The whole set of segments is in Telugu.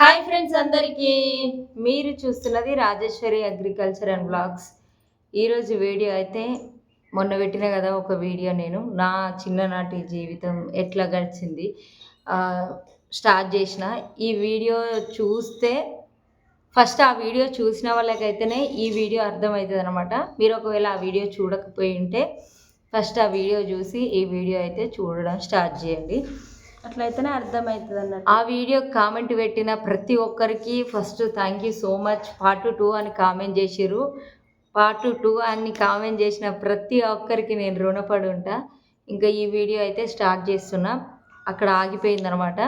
హాయ్ ఫ్రెండ్స్ అందరికీ. మీరు చూస్తున్నది రాజేశ్వరి అగ్రికల్చర్ అండ్ బ్లాగ్స్. ఈరోజు వీడియో అయితే మొన్న పెట్టిన కదా ఒక వీడియో, నేను నా చిన్ననాటి జీవితం ఎట్లా గడిచింది స్టార్ట్ చేసిన. ఈ వీడియో చూస్తే ఫస్ట్ ఆ వీడియో చూసిన వాళ్ళకైతేనే ఈ వీడియో అర్థమవుతుంది అనమాట. మీరు ఒకవేళ ఆ వీడియో చూడకపోయి ఉంటే ఫస్ట్ ఆ వీడియో చూసి ఈ వీడియో అయితే చూడడం స్టార్ట్ చేయండి. అట్లయితేనే అర్థమవుతుంది అన్నట్టు. ఆ వీడియో కామెంట్ పెట్టిన ప్రతి ఒక్కరికి first thank you so much. Part 2 అని కామెంట్ చేసిర్రు. పార్ట్ 2 అని కామెంట్ చేసిన ప్రతి ఒక్కరికి నేను రుణపడి ఉంటా. ఇంకా ఈ వీడియో అయితే స్టార్ట్ చేస్తున్నా. అక్కడ ఆగిపోయిందనమాట.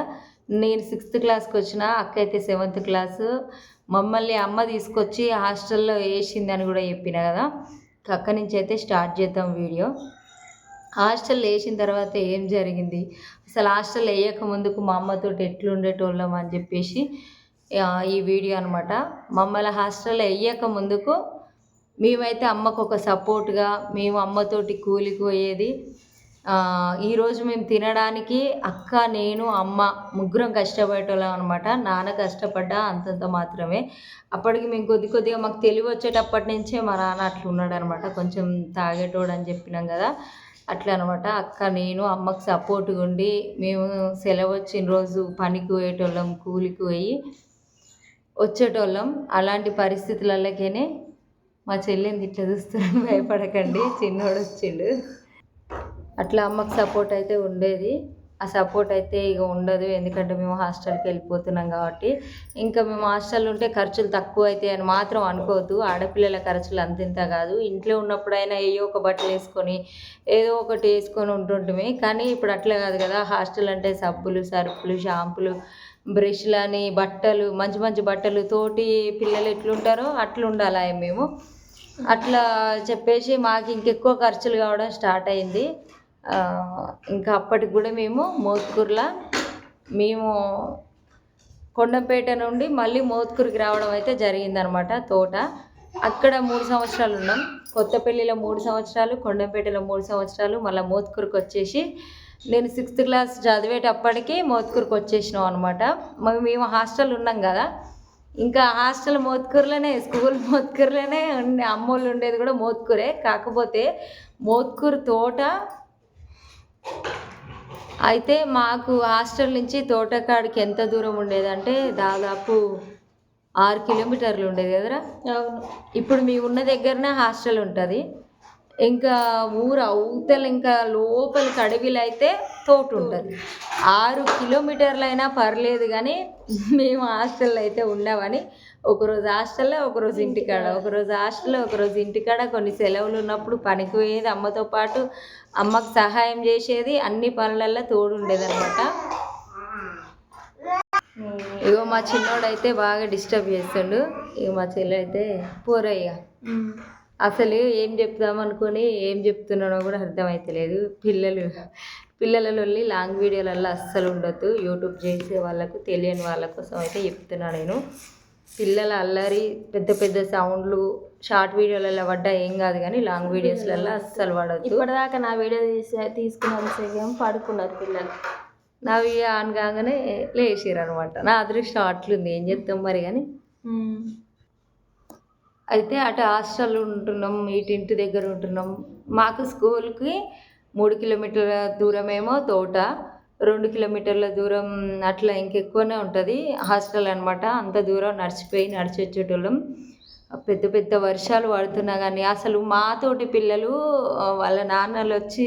నేను 6th క్లాస్కి వచ్చిన, అక్క అయితే 7th క్లాసు. మమ్మల్ని అమ్మ తీసుకొచ్చి హాస్టల్లో వేసిందని కూడా చెప్పిన కదా. అక్కడి నుంచి అయితే స్టార్ట్ చేద్దాం వీడియో. హాస్టల్ వేసిన తర్వాత ఏం జరిగింది, అసలు హాస్టల్ వేయక ముందుకు మా అమ్మతో ఎట్లుండేటోళ్ళం అని చెప్పేసి ఈ వీడియో అనమాట. మమ్మల్ని హాస్టల్ వేయక ముందుకు మేమైతే అమ్మకు ఒక సపోర్ట్గా మేము అమ్మతోటి కూలికి పోయేది. ఈరోజు మేము తినడానికి అక్క, నేను, అమ్మ ముగ్గురం కష్టపడేటోళ్ళం అనమాట. నాన్న కష్టపడ్డా అంతంత మాత్రమే. అప్పటికి మేము కొద్దిగా మాకు తెలివి వచ్చేటప్పటి నుంచే మా నాన్న అట్లా ఉన్నాడు అనమాట. కొంచెం తాగేటోడు అని చెప్పినాం కదా, అట్లా అనమాట. అక్క, నేను అమ్మకు సపోర్ట్గా ఉండి మేము సెలవు వచ్చిన రోజు పనికి పోయేటోళ్ళం, కూలికి పోయి వచ్చేటోళ్ళం. అలాంటి పరిస్థితులలోకేనే మా చెల్లిని ఇట్లా చూస్తున్నాను, భయపడకండి, చిన్నోడు వచ్చిండు. అట్లా అమ్మకు సపోర్ట్ అయితే ఉండేది. ఆ సపోర్ట్ అయితే ఇక ఉండదు, ఎందుకంటే మేము హాస్టల్కి వెళ్ళిపోతున్నాం కాబట్టి. ఇంకా మేము హాస్టల్ ఉంటే ఖర్చులు తక్కువ అవుతాయి అని మాత్రం అనుకోవద్దు. ఆడపిల్లల ఖర్చులు అంతింత కాదు. ఇంట్లో ఉన్నప్పుడైనా ఏయో ఒక బట్టలు వేసుకొని ఏదో ఒకటి వేసుకొని ఉంటుంటిమి. కానీ ఇప్పుడు అట్లా కాదు కదా. హాస్టల్ అంటే సబ్బులు, సరుపులు, షాంపులు, బ్రష్లు అని, బట్టలు, మంచి మంచి బట్టలు, తోటి పిల్లలు ఎట్లుంటారో అట్లా ఉండాలి మేము. అట్లా చెప్పేసి మాకు ఇంకెక్కువ ఖర్చులు కావడం స్టార్ట్ అయింది. ఇంకా అప్పటికి కూడా మేము మోత్కూరులో, మేము కొండపేట నుండి మళ్ళీ మోత్కూరుకి రావడం అయితే జరిగిందనమాట. తోట అక్కడ 3 సంవత్సరాలు ఉన్నాం. కొత్తపల్లిలో 3 సంవత్సరాలు, కొండపేటలో 3 సంవత్సరాలు, మళ్ళీ మోత్కూరుకి వచ్చేసి నేను 6th క్లాస్ చదివేటప్పటికి మోత్కూరుకి వచ్చేసినాం అనమాట. మేము హాస్టల్ ఉన్నాం కదా. ఇంకా హాస్టల్ మోత్కూరులోనే, స్కూల్ మోత్కూరులోనే అమ్మోళ్ళు ఉండేది కూడా మోత్కూరే. కాకపోతే మోత్కూరు తోట అయితే మాకు హాస్టల్ నుంచి తోటకాడికి ఎంత దూరం ఉండేదంటే దాదాపు 6 కిలోమీటర్లు ఉండేది కదరా. అవును. ఇప్పుడు మేము ఉన్న దగ్గరనే హాస్టల్ ఉంటుంది. ఇంకా ఊరు అవతల ఇంకా లోపలికి అడవిలో అయితే తోట ఉంటుంది. 6 కిలోమీటర్లు అయినా పర్లేదు కానీ మేము హాస్టల్లో అయితే ఉండమని, ఒకరోజు హాస్టల్లో, ఒకరోజు ఇంటికాడ, ఒకరోజు హాస్టల్లో, ఒకరోజు ఇంటికాడ. కొన్ని సెలవులు ఉన్నప్పుడు పనికి పోయేది అమ్మతో పాటు, అమ్మకు సహాయం చేసేది, అన్ని పనులల్లో తోడు ఉండేదన్నమాట. ఇగో మా చిన్నోడు అయితే బాగా డిస్టర్బ్ చేస్తుండు. ఇక మా చెల్లి అయితే పోరయ్య అసలు ఏం చెప్తామనుకొని ఏం చెప్తున్నాడో కూడా అర్థమవుతలేదు. పిల్లలలో లాంగ్ వీడియోలలో అస్సలు ఉండొద్దు. యూట్యూబ్ చేసే వాళ్ళకు, తెలియని వాళ్ళ కోసం అయితే చెప్తున్నా నేను. పిల్లల అల్లరి, పెద్ద పెద్ద సౌండ్లు షార్ట్ వీడియోలలో పడ్డా ఏం కాదు, కానీ లాంగ్ వీడియోస్లలో అస్సలు పడద్దు. ఇప్పటిదాకా నా వీడియో తీసుకున్నంతసేపు పడుకున్నారు పిల్లలు. నా వీడియో ఆన్ కాగానే లేచిర్రు అనమాట. నా అదృష్టం అట్లుంది, ఏం చెప్తాం మరి. కానీ అయితే అటు హాస్టల్ ఉంటున్నాం, ఇటు ఇంటి దగ్గర ఉంటున్నాం. మాకు స్కూల్కి 3 కిలోమీటర్ల దూరమేమో తోట, 2 కిలోమీటర్ల దూరం అట్లా ఇంకెక్కువనే ఉంటుంది హాస్టల్ అనమాట. అంత దూరం నడిచి వచ్చేటోళ్ళం. పెద్ద పెద్ద వర్షాలు పడుతున్నా కానీ అసలు మాతోటి పిల్లలు వాళ్ళ నాన్నలు వచ్చి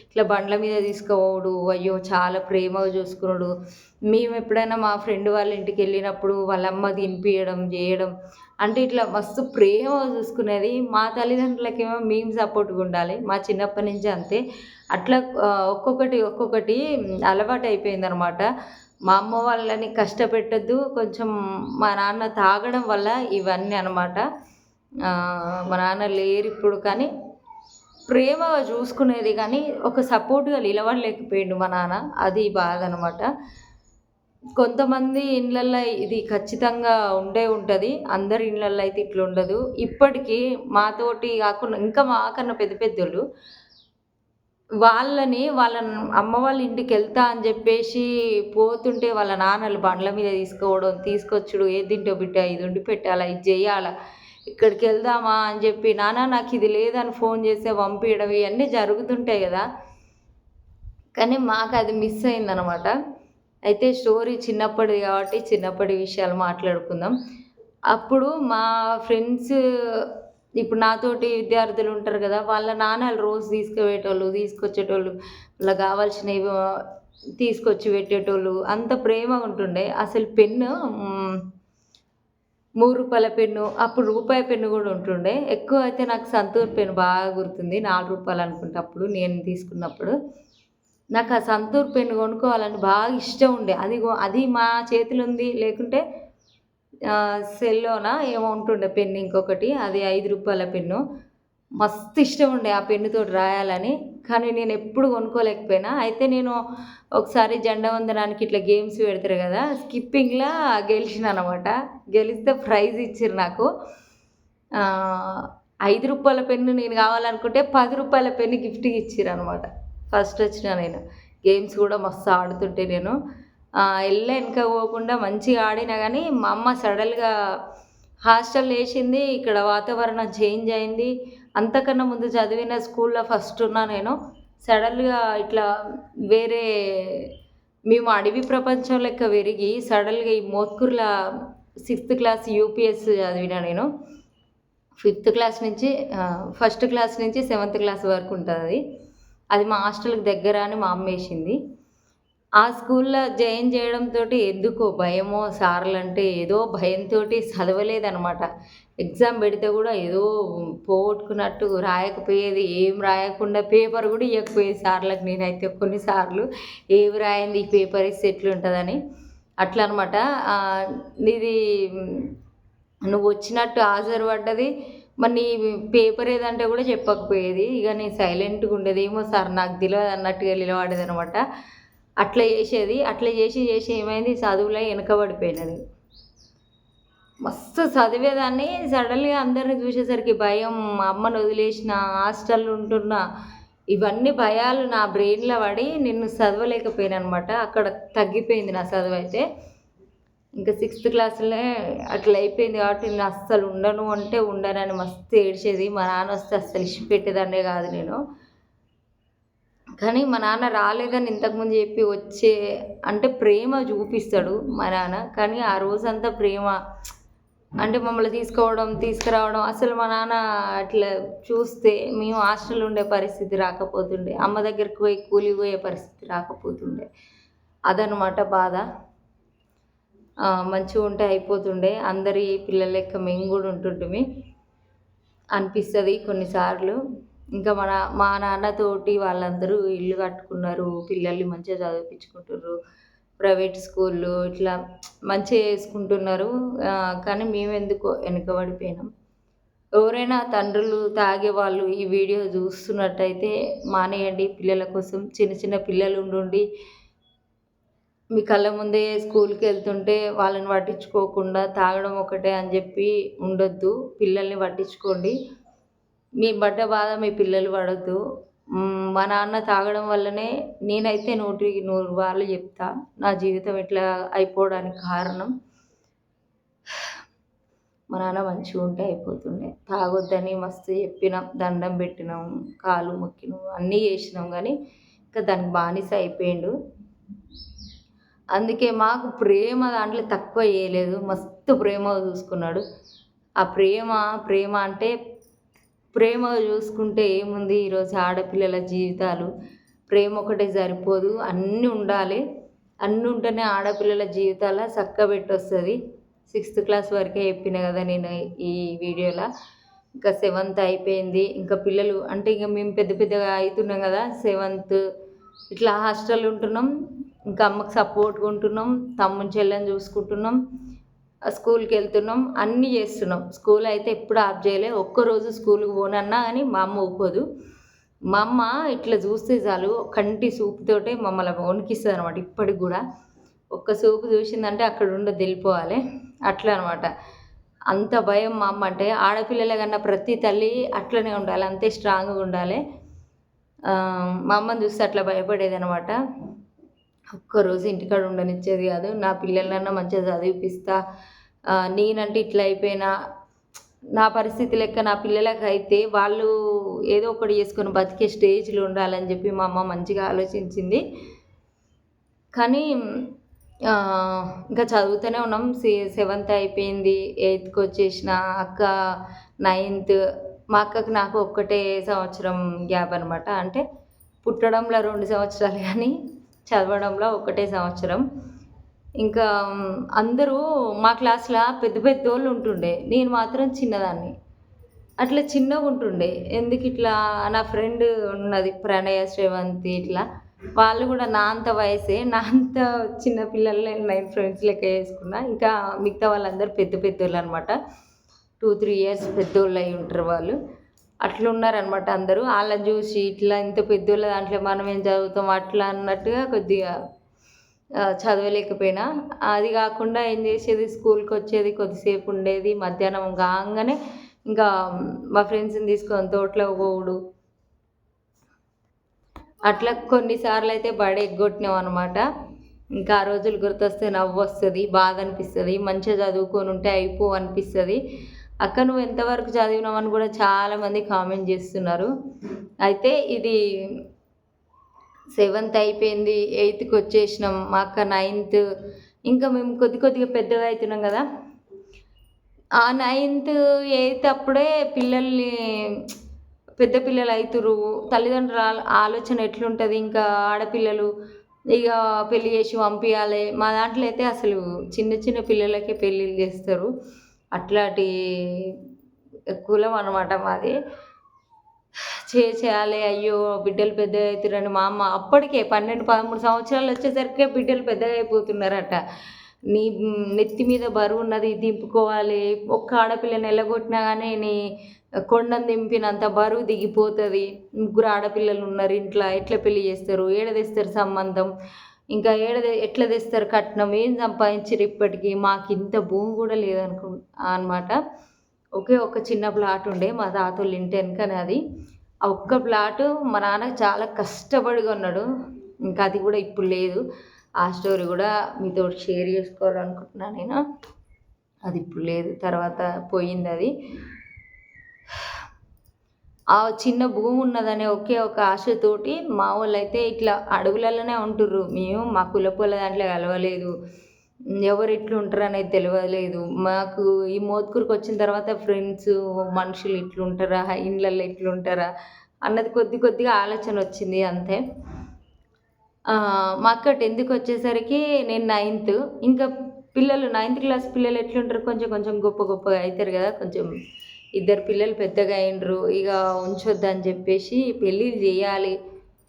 ఇట్లా బండ్ల మీద తీసుకుపోవడు, అయ్యో చాలా ప్రేమగా చూసుకున్నాడు. మేము ఎప్పుడైనా మా ఫ్రెండ్ వాళ్ళ ఇంటికి వెళ్ళినప్పుడు వాళ్ళ అమ్మ తినిపించడం చేయడం, అంటే ఇట్లా మస్తు ప్రేమగా చూసుకునేది. మా తల్లిదండ్రులకేమో మేము సపోర్ట్గా ఉండాలి. మా చిన్నప్పటి నుంచి అంతే. అట్లా ఒక్కొక్కటి అలవాటు అయిపోయింది అనమాట. మా అమ్మ వాళ్ళని కష్టపెట్టద్దు, కొంచెం మా నాన్న తాగడం వల్ల ఇవన్నీ అనమాట. మా నాన్న లేరు ఇప్పుడు, కానీ ప్రేమగా చూసుకునేది, కానీ ఒక సపోర్ట్గా నిలబడలేకపోయిండు మా నాన్న. అది బాధ అనమాట. కొంతమంది ఇళ్ళల్లో ఇది ఖచ్చితంగా ఉంటుంది, అందరి ఇళ్ళల్లో అయితే ఇట్లా ఉండదు. ఇప్పటికీ మాతోటి కాకుండా ఇంకా మాకన్నా పెద్దోళ్ళు వాళ్ళ అమ్మ వాళ్ళ ఇంటికి వెళ్తా అని చెప్పేసి పోతుంటే వాళ్ళ నాన్నలు బండ్ల మీద తీసుకోవడం, తీసుకొచ్చుడు, "ఏది తింటావు బిడ్డ, ఇది వండి పెట్టాలా, ఇది చెయ్యాలా, ఇక్కడికి వెళ్దామా" అని చెప్పి, "నాన్న నాకు ఇది లేదని" ఫోన్ చేస్తే పంపించడం, ఇవన్నీ జరుగుతుంటాయి కదా. కానీ మాకు అది మిస్ అయిందనమాట. అయితే స్టోరీ చిన్నప్పటిది కాబట్టి చిన్నప్పటి విషయాలు మాట్లాడుకుందాం. అప్పుడు మా ఫ్రెండ్స్, ఇప్పుడు నాతోటి విద్యార్థులు ఉంటారు కదా, వాళ్ళ నాన్నలు రోజు తీసుకుపోయేటోళ్ళు, తీసుకొచ్చేటోళ్ళు, వాళ్ళకి కావాల్సినవి తీసుకొచ్చి పెట్టేటోళ్ళు. అంత ప్రేమగా ఉంటుండే. అసలు పెన్ను రూ. 3 పెన్ను, అప్పుడు రూపాయి పెన్ను కూడా ఉంటుండే. ఎక్కువ అయితే నాకు సంతూర్ పెన్ను బాగా గుర్తుంది. రూ. 4 అనుకుంటా అప్పుడు నేను తీసుకున్నప్పుడు. నాకు ఆ సంతూర్ పెన్ను కొనుక్కోవాలని బాగా ఇష్టం ఉండే. అది మా చేతిలో ఉంది, లేకుంటే సెల్లోనా ఏమో ఉంటుండే పెన్ను ఇంకొకటి, అది రూ. 5 పెన్ను. మస్తు ఇష్టం ఉండే ఆ పెన్నుతోటి రాయాలని. కానీ నేను ఎప్పుడు కొనుక్కోలేకపోయినా. అయితే నేను ఒకసారి జెండా వందనానికి ఇట్లా గేమ్స్ పెడతారు కదా, స్కిప్పింగ్‌లా గెలిచిన అనమాట. గెలిస్తే ప్రైజ్ ఇచ్చిర్రు నాకు. రూ. 5 పెన్ను నేను కావాలనుకుంటే రూ. 10 పెన్ను గిఫ్ట్‌గా ఇచ్చిర్రనమాట. ఫస్ట్ వచ్చిన నేను. గేమ్స్ కూడా మస్తు ఆడుతుంటే నేను. వెనక పోకుండా మంచిగా ఆడినా కానీ మా అమ్మ సడన్‌గా హాస్టల్ వేసింది. ఇక్కడ వాతావరణం చేంజ్ అయింది. అంతకన్నా ముందు చదివిన స్కూల్‌లో ఫస్ట్ ఉన్నా నేను. సడన్‌గా ఇట్లా వేరే, మేము అడవి ప్రపంచం లెక్క పెరిగి సడన్‌గా ఈ మోత్కూర్‌ల 6th క్లాస్ యూపీఎస్ చదివిన నేను. 5th క్లాస్ నుంచి ఫస్ట్ క్లాస్ నుంచి 7th క్లాస్ వరకు ఉంటదది. అది మా హాస్టల్‌కి దగ్గర అని మా అమ్మ వేసింది. ఆ స్కూల్‌లో జాయిన్ చేయడంతోటి ఎందుకో భయమో, సార్‌లంటే ఏదో భయంతోటి చదవలేదనమాట. ఎగ్జామ్ పెడితే కూడా ఏదో పోగొట్టుకున్నట్టు రాయకపోయేది. ఏం రాయకుండా పేపర్ కూడా ఇవ్వకపోయేది సార్‌లకు నేనైతే కొన్నిసార్లు. ఏమి రాయంది ఈ పేపర్ ఇస్తే ఎట్లుంటదని. అట్లా అనమాట. నీది నువ్వు వచ్చినట్టు హాజరు పడ్డది, మరి నీ పేపర్ ఏదంటే కూడా చెప్పకపోయేది. ఇక నేను సైలెంట్‌గా ఉండేది. ఏమో సార్ నాకు తెలవదు అన్నట్టుగా నిలబడేదనమాట. అట్లా చేసేది. అట్లా చేసి ఏమైంది, చదువులో వెనకబడిపోయినా నేను. మస్తు చదివేదాన్ని. సడన్‌గా అందరిని చూసేసరికి భయం, మా అమ్మని వదిలేసిన, హాస్టల్‌లో ఉంటున్నా, ఇవన్నీ భయాలు నా బ్రెయిన్‌లో పడి నేను చదవలేకపోయాను అనమాట. అక్కడ తగ్గిపోయింది నా చదువైతే. ఇంకా 6th క్లాస్‌లో అట్లా అయిపోయింది కాబట్టి నేను అస్సలు ఉండను అంటే ఉండనని మస్తు ఏడ్చేది. మా నాన్న వస్తే అస్సలు ఇడిచిపెట్టేదాన్నే కాదు నేను. కానీ మా నాన్న రాలేదని ఇంతకుముందు చెప్పి అంటే ప్రేమ చూపిస్తాడు మా నాన్న. కానీ ఆ రోజంతా ప్రేమ అంటే మమ్మల్ని తీసుకోవడం, తీసుకురావడం, అసలు మా నాన్న అట్లా చూస్తే మేము హాస్టల్‌లో ఉండే పరిస్థితి రాకపోతుండే. అమ్మ దగ్గరికి పోయి కూలికి పోయే పరిస్థితి రాకపోతుండే. అదనమాట బాధ. మంచిగా ఉంటే అయిపోతుండే. అందరి పిల్లల లెక్క మేము కూడా ఉంటుంటిమి అనిపిస్తుంది కొన్నిసార్లు. ఇంకా మా నాన్నతోటి వాళ్ళందరూ ఇల్లు కట్టుకున్నారు, పిల్లల్ని మంచిగా చదివిపించుకుంటుర్రు, ప్రైవేట్ స్కూళ్ళు ఇట్లా మంచిగా చేసుకుంటున్నారు. కానీ మేమెందుకో వెనకబడిపోయినాం. ఎవరైనా తండ్రులు తాగేవాళ్ళు ఈ వీడియో చూస్తున్నట్టయితే మానేయండి. పిల్లల కోసం, చిన్న చిన్న పిల్లలు ఉండి మీ కళ్ళ ముందే స్కూల్‌కి వెళ్తుంటే వాళ్ళని పట్టించుకోకుండా తాగడం ఒకటే అని చెప్పి ఉండొద్దు. పిల్లల్ని పట్టించుకోండి. మీ పడ్డ బాధ మీ పిల్లలు పడొద్దు. మా నాన్న తాగడం వల్లనే నేనైతే 100కి 100 చెప్తా నా జీవితం ఇట్లా అయిపోవడానికి కారణం. మా నాన్న మంచిగా ఉంటే అయిపోతుండే. తాగొద్దని మస్తు చెప్పినాం, దండం పెట్టినాం, కాళ్ళు మొక్కినాం, అన్నీ చేసినాం కానీ ఇంకా దానికి బానిస అయిపోయిండు. అందుకే మాకు ప్రేమ దాంట్లో తక్కువ చేయలేదు. మస్తు ప్రేమగా చూసుకున్నాడు. ఆ ప్రేమ అంటే ప్రేమగా చూసుకుంటే ఏముంది, ఈరోజు ఆడపిల్లల జీవితాలు ప్రేమ ఒకటే సరిపోదు, అన్నీ ఉండాలి. అన్నీ ఉంటేనే ఆడపిల్లల జీవితాల చక్కబెట్టొస్తుంది. 6th క్లాస్ వరకే చెప్పిన కదా నేను ఈ వీడియోలో. ఇంకా 7th అయిపోయింది. ఇంకా పిల్లలు అంటే ఇక మేము పెద్ద పెద్దగా అవుతున్నాం కదా, 7th ఇట్లా హాస్టల్ ఉంటున్నాం. ఇంకా అమ్మకి సపోర్ట్గా ఉంటున్నాం, తమ్ముని చెల్లెని చూసుకుంటున్నాం, స్కూల్కి వెళ్తున్నాం, అన్నీ చేస్తున్నాం. స్కూల్ అయితే ఎప్పుడు ఆఫ్ చేయలే. ఒక్కరోజు స్కూల్కి పోనన్నా కానీ మా అమ్మ ఒప్పుకోదు. మా అమ్మ ఇట్లా చూస్తే చాలు కంటి చూపుతోటే మమ్మల్ని వణికిస్తుంది అనమాట. ఇప్పటికి కూడా ఒక్క చూపు చూసిందంటే అక్కడ ఉండదు, వెళ్ళిపోవాలి అట్లా అనమాట. అంత భయం మా అమ్మ అంటే. ఆడపిల్లల కన్నా ప్రతి తల్లి అట్లనే ఉండాలి, అంతే స్ట్రాంగ్గా ఉండాలి. మా అమ్మని చూస్తే అట్లా భయపడేదనమాట. ఒక్కరోజు ఇంటికాడ ఉండనిచ్చేది కాదు. నా పిల్లలనన్నా మంచిగా చదివిపిస్తా, నేనంటే ఇట్లా అయిపోయినా, నా పరిస్థితి లెక్క నా పిల్లలకైతే వాళ్ళు ఏదో ఒకటి చేసుకొని బతికే స్టేజ్‌లో ఉండాలని చెప్పి మా అమ్మ మంచిగా ఆలోచించింది. కానీ ఇంకా చదువుతూనే ఉన్నాం. సెవెంత్ అయిపోయింది. ఎయిత్‌కి వచ్చేసిన. అక్క నైన్త్. మా అక్కకి నాకు ఒక్కటే సంవత్సరం గ్యాప్ అనమాట. అంటే పుట్టడంలో 2 సంవత్సరాలు కానీ చదవడంలో ఒకటే సంవత్సరం. ఇంకా అందరూ మా క్లాస్‌లో పెద్ద పెద్దోళ్ళు ఉంటుండే. నేను మాత్రం చిన్నదాన్ని. అట్లా చిన్నగుంటుండే. ఎందుకిట్లా నా ఫ్రెండ్ ఉన్నది ప్రణయ, శ్రవంతి ఇట్లా. వాళ్ళు గూడా నా అంత వయసే. నా అంత చిన్న పిల్లల్ని నేను ఫ్రెండ్స్ లెక్క చేసుకున్నా. ఇంకా మిగతా వాళ్ళందరూ పెద్ద పెద్దోళ్ళనమాట. 2, 3 ఇయర్స్ పెద్దోళ్ళయి ఉంటారు వాళ్ళు. అట్లున్నారనమాట అందరూ. ఆళ్ళని జూసి ఇట్లా ఇంత పెద్దోళ్ళ దాంట్లో మనమేం చదువుతాం అట్లా అన్నట్టుగా కొద్దిగా చదవలేకపోయినా. అది గాకుండా ఏం జేసేది స్కూల్‌కొచ్చేది, కొద్దిసేపు ఉండేది. మధ్యాహ్నం కాంగానే ఇంకా మా ఫ్రెండ్స్‌ని తీసుకొని తోటలోకి పోవుడు. అట్లా కొన్ని సార్లయితే బడి ఎగ్గొట్టినాం అనమాట. ఇంకా ఆ రోజులు గుర్తొస్తే నవ్వొస్తది, బాధ అనిపిస్తది. మంచిగా చదువుకొనుంటే అనిపిస్తది. అక్క నువ్వు ఎంతవరకు చదివినావని కూడా చాలామంది కామెంట్ చేస్తున్నారు. అయితే ఇది సెవెంత్ అయిపోయింది. ఎయిత్‌కి వచ్చేసినాం. మా అక్క నైన్త్. ఇంకా మేము కొద్దిగా పెద్దగా అవుతున్నాం కదా! ఆ నైన్త్, ఎయిత్ అప్పుడే పిల్లల్ని పెద్ద పిల్లలు అయితుర్రు. తల్లిదండ్రుల ఆలోచన ఎట్లుంటది, ఇంకా ఆడపిల్లలు ఇక పెళ్లి చేసి పంపియాలి. మా దాంట్లో అయితే అసలు చిన్న చిన్న పిల్లలకే పెళ్ళిళ్ళు చేస్తారు. అట్లాంటి కులం అనమాట మాది. చేయాలి. అయ్యో బిడ్డలు పెద్దగా అవుతుర్రని మా అమ్మ అప్పటికే 12, 13 సంవత్సరాలు వచ్చేసరికే బిడ్డలు పెద్దగా అయిపోతున్నారట. నీ నెత్తి మీద బరువున్నది దింపుకోవాలి. ఒక్క ఆడపిల్లని ఎల్లగొట్టినా గానీ నీ కొండను దింపినంత బరువు దిగిపోతది. ముగ్గురు ఆడపిల్లలు ఉన్నారు ఇంట్ల. ఎట్లా పెళ్లి చేస్తారు? ఏడ తెస్తారు సంబంధం? ఇంకా ఎట్లా తెస్తారు కట్నం? ఏం సంపాదించిర్రు ఇప్పటికి? మాకింత భూమి కూడా అనమాట. ఒకే ఒక చిన్న ప్లాట్ ఉండే మా తాతోళ్ళ ఇంటి వెనకనే అది. ఆ ఒక్క ప్లాటు మా నాన్న చాలా కష్టపడి కొన్నాడు. ఇంకా అది కూడా ఇప్పుడు లేదు. ఆ స్టోరీ కూడా మీతోటి షేర్ చేసుకోవాలనుకుంటున్నా నేను. అది ఇప్పుడు లేదు. తర్వాత పోయిందది. ఆ చిన్న భూమి ఉన్నదనే ఒకే ఒక ఆశతోటి మా వోళ్ళైతే ఇట్లా అడవులలోనే ఉంటుర్రు. మేము మా కులపోళ్ళ దాంట్లో కలవలేదు. ఎవరు ఎట్లుంటారనేది తెలవలేదు. మాకు ఈ మోత్కూరుకి వచ్చిన తర్వాత ఫ్రెండ్స్, మనుషులు ఇట్లుంటారా, ఇండ్లల్లో ఇట్లుంటారా అన్నది కొద్దిగా ఆలోచన వచ్చింది అంతే. మా అక్క 10థ్‌కి వచ్చేసరికి నేను నైన్త్. ఇంకా పిల్లలు 9థ్ క్లాస్ పిల్లలు ఎట్లుంటారు, కొంచెం గొప్పగా అవుతారు కదా. కొంచెం ఇద్దరు పిల్లలు పెద్దగా అయిండ్రు. ఇక ఉంచొద్దని చెప్పేసి పెళ్ళిళ్ళు చేయాలి,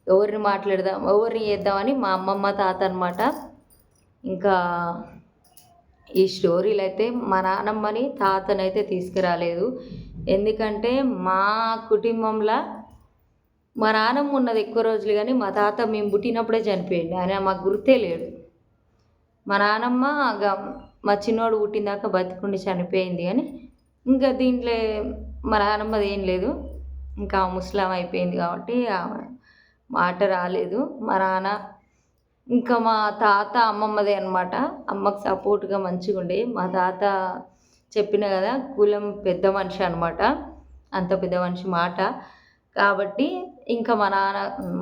ఎవరిని చేద్దామని మా అమ్మమ్మ తాత అనమాట. ఇంకా ఈ స్టోరీలు అయితే మా నానమ్మని తాతనైతే తీసుకురాలేదు. ఎందుకంటే మా కుటుంబంలో మా నానమ్మ ఉన్నది ఎక్కువ రోజులు కానీ మా తాత మేము పుట్టినప్పుడే చనిపోయిండు. ఆయన మాకు గుర్తే లేడు. మా నానమ్మ మా చిన్నోడు పుట్టిందాక బతికుండి చనిపోయింది. కానీ ఇంకా దీంట్లో మా నానమ్మది ఏం లేదు. ఇంకా ముసలాం అయిపోయింది కాబట్టి మాట రాలేదు. మా నాన్న ఇంకా మా తాత అమ్మమ్మదే అనమాట. అమ్మకు సపోర్ట్గా మంచిగా ఉండే. మా తాత చెప్పిన కదా కులం పెద్ద మనిషి అనమాట. అంత పెద్ద మనిషి మాట కాబట్టి ఇంకా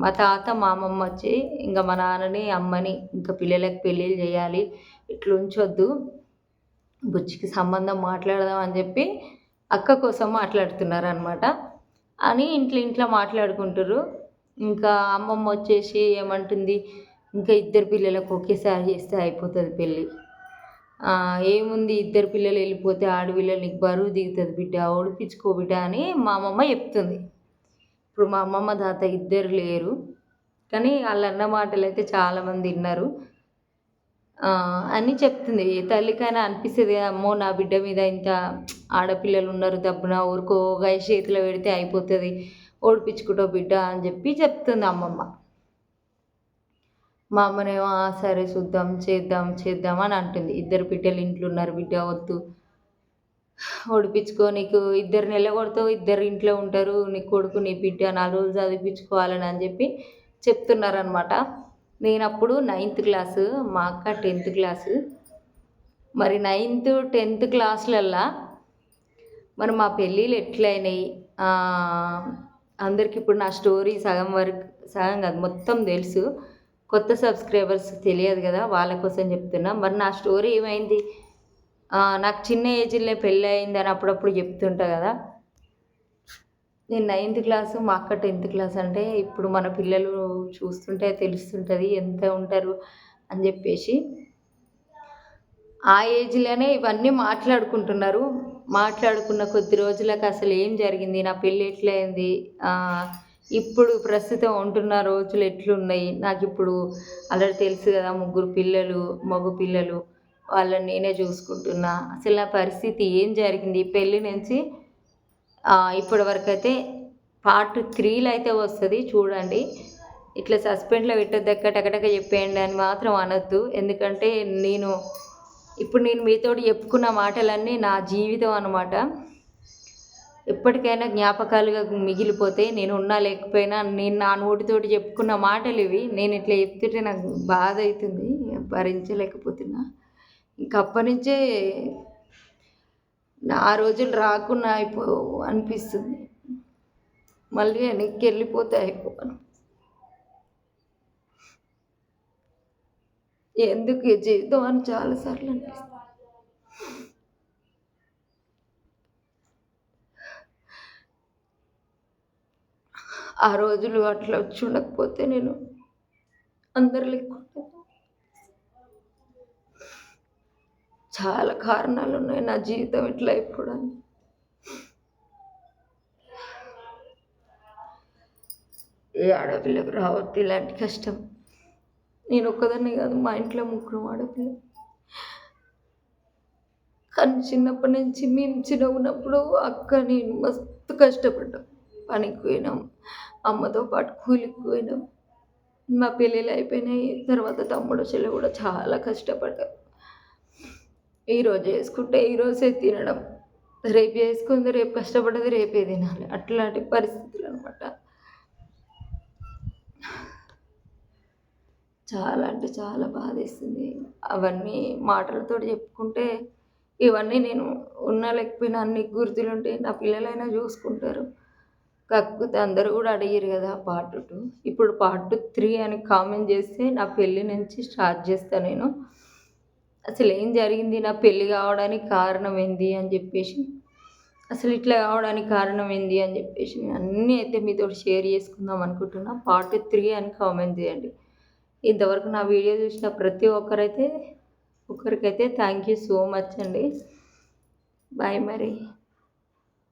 మా తాత మా అమ్మమ్మ వచ్చి ఇంకా మా నాన్నని అమ్మని ఇంకా పిల్లలకి పెళ్ళిళ్ళు చేయాలి, ఇట్లా ఉంచొద్దు, బుచ్చికి సంబంధం మాట్లాడదాం అని చెప్పి అక్క కోసం మాట్లాడుతున్నారు అనమాట. అని ఇంట్లో మాట్లాడుకుంటారు. ఇంకా అమ్మమ్మ వచ్చేసి ఏమంటుంది, ఇంకా ఇద్దరు పిల్లలకు ఒకేసారి చేస్తే అయిపోతుంది పెళ్ళి. ఏముంది ఇద్దరు పిల్లలు వెళ్ళిపోతే ఆడపిల్లలు నీకు బరువు దిగుతుంది బిడ్డ, ఓడిపించుకో బిడ్డ అని మా అమ్మమ్మ చెప్తుంది. ఇప్పుడు మా అమ్మమ్మ తాత ఇద్దరు లేరు, కానీ వాళ్ళు అన్న మాటలు అయితే చాలామంది విన్నారు అని చెప్తుంది. తల్లికైనా అనిపిస్తుంది, అమ్మో నా బిడ్డ మీద ఇంత ఆడపిల్లలు ఉన్నారు, దబ్బున ఊరుకో గాయ చేతిలో పెడితే అయిపోతుంది, ఓడిపించుకుంటావు బిడ్డ అని చెప్పి చెప్తుంది అమ్మమ్మ. మా అమ్మనేమో సరే చూద్దాం చేద్దాం అని అంటుంది. ఇద్దరు బిడ్డలు ఇంట్లో ఉన్నారు బిడ్డ వద్దు. ఓడిపించుకో, నీకు ఇద్దరు నెలకొడతావు, ఇద్దరు ఇంట్లో ఉంటారు, నీ కొడుకు నీ బిడ్డ 4 రోజులు చదివిపించుకోవాలని అని చెప్పి చెప్తున్నారనమాట. నేను అప్పుడు 9th క్లాసు, మా అక్క 10th క్లాసు. మరి 9th, 10th క్లాసులల్లా మరి మా పెళ్ళిళ్ళు ఎట్లయినాయి, అందరికి ఇప్పుడు నా స్టోరీ సగం వరకు, సగం కాదు మొత్తం తెలుసు. కొత్త సబ్స్క్రైబర్స్ తెలియదు కదా, వాళ్ళ కోసం చెప్తున్నా. మరి నా స్టోరీ ఏమైంది, నాకు చిన్న ఏజ్లో పెళ్ళి అయిందని అప్పుడప్పుడు చెప్తుంటా కదా. నేను 9th క్లాసు, మా అక్క 10th క్లాస్. అంటే ఇప్పుడు మన పిల్లలు చూస్తుంటే తెలుస్తుంటుంది ఎంత ఉంటారు అని చెప్పేసి. ఆ ఏజ్లోనే ఇవన్నీ మాట్లాడుకుంటున్నారు. మాట్లాడుకున్న కొద్ది రోజులకు అసలు ఏం జరిగింది, నా పెళ్ళి ఎట్లయింది, ఇప్పుడు ప్రస్తుతం ఉంటున్న రోజులు ఎట్లున్నాయి, నాకు ఇప్పుడు ఆల్రెడీ తెలుసు కదా, 3 పిల్లలు, మగ పిల్లలు, వాళ్ళని నేనే చూసుకుంటున్నా. అసలు నా పరిస్థితి ఏం జరిగింది పెళ్ళి నుంచి ఇప్పటి వరకు అయితే పార్ట్ 3లో అయితే వస్తుంది చూడండి. ఇట్లా సస్పెండ్లో పెట్టొద్దక్క, టకటక చెప్పేయండి అని మాత్రం అనొద్దు. ఎందుకంటే ఇప్పుడు నేను మీతోటి చెప్పుకున్న మాటలన్నీ నా జీవితం అన్నమాట. ఎప్పటికైనా జ్ఞాపకాలుగా మిగిలిపోతే, నేను ఉన్నా లేకపోయినా నేను నా నోటితోటి చెప్పుకున్న మాటలు ఇవి. నేను ఇట్లా చెప్తుంటే నాకు బాధ అవుతుంది, భరించలేకపోతున్నా. ఇంక అప్పటి నుంచే ఆ రోజులు రాకుండా అనిపిస్తుంది. మళ్ళీ వెనక్కి వెళ్ళిపోతే అయిపోను. ఎందుకు ఈ జీవితం అని చాలాసార్లు అనిపిస్తుంది. ఆ రోజులు అట్లా వచ్చి ఉండకపోతే నేను అందరు లేకుండా. చాలా కారణాలు ఉన్నాయి నా జీవితం ఇట్లా అయిపోవడానికి. ఏ ఆడపిల్లకు రావద్దు ఇలాంటి కష్టం. నేను ఒక్కదాన్నే కాదు, మా ఇంట్లో 3 ఆడపిల్ల. కానీ చిన్నప్పటి నుంచి మేము చిన్నగా ఉన్నప్పుడు అక్క నేను మస్తు కష్టపడ్డాం. పనికి పోయినాం, అమ్మతో పాటు కూలికి పోయినాం. మా పెళ్ళిళ్ళు అయిపోయినాయి. తర్వాత తమ్ముడు చెల్లి కూడా చాలా కష్టపడ్డారు. ఈరోజు చేసుకుంటే ఈరోజే తినడం, రేపు చేసుకుంది రేపు కష్టపడ్డది రేపే తినాలి, అట్లాంటి పరిస్థితులు అనమాట. చాలా అంటే చాలా బాధేస్తుంది. అవన్నీ మాటలతో చెప్పుకుంటే, ఇవన్నీ నేను ఉన్నా లేకపోయినా అన్ని గుర్తులుంటాయి, నా పిల్లలైనా చూసుకుంటారు. కాకపోతే అందరూ కూడా అడిగారు కదా పార్ట్ 2. ఇప్పుడు పార్ట్ 3 అని కామెంట్ చేస్తే నా పెళ్ళి నుంచి స్టార్ట్ చేస్తాను నేను. అసలు ఏం జరిగింది, నా పెళ్ళి కావడానికి కారణం ఏంది అని చెప్పేసి, అసలు ఇట్లా కావడానికి కారణం ఏంది అని చెప్పేసి నేను అన్నీ అయితే మీతో షేర్ చేసుకుందాం అనుకుంటున్నా. పార్ట్ 3 అని కామెంట్ చేయండి. ఇంతవరకు నా వీడియో చూసిన ప్రతి ఒక్కరికైతే థ్యాంక్ యూ సో మచ్ అండి. బాయ్ మరి.